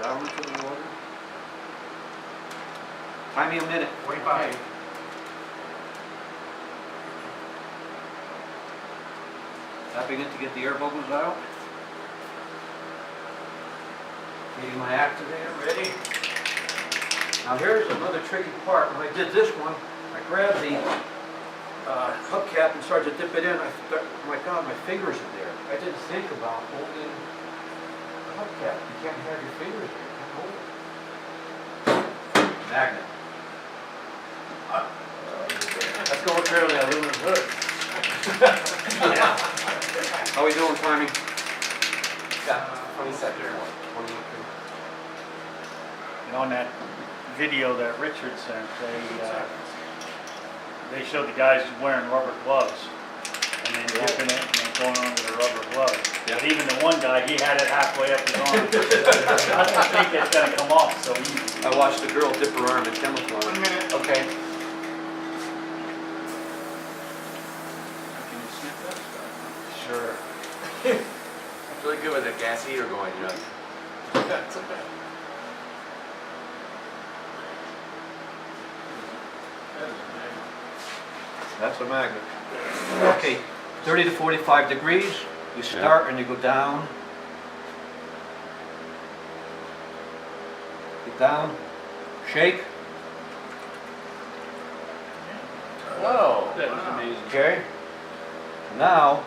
down into the water. Time me a minute. 45. Tapping it to get the air bubbles out. Getting my activator ready. Now here's another tricky part. When I did this one, I grabbed the hubcap and started to dip it in. I thought, oh my God, my fingers are there. I didn't think about holding the hubcap. You can't have your fingers there. You can't hold it. Magnet. Let's go with the aluminum hood. Yeah. How we doing timing? Got 20 seconds. And on that video that Richard sent, they showed the guys wearing rubber gloves and then dipping it and then going on with the rubber gloves. Yeah. But even the one guy, he had it halfway up his arm. I don't think it's going to come off so easy. I watched the girl dip her arm in chemical. 1 minute. Okay. Sure. It's really good with the gas heater going, you know. That's a magnet. Okay, 30 to 45 degrees. You start and you go down. Get down. Shake. Whoa. That was amazing. Okay. Now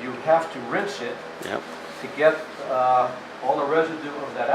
you have to rinse it Yep. to get all the residue of that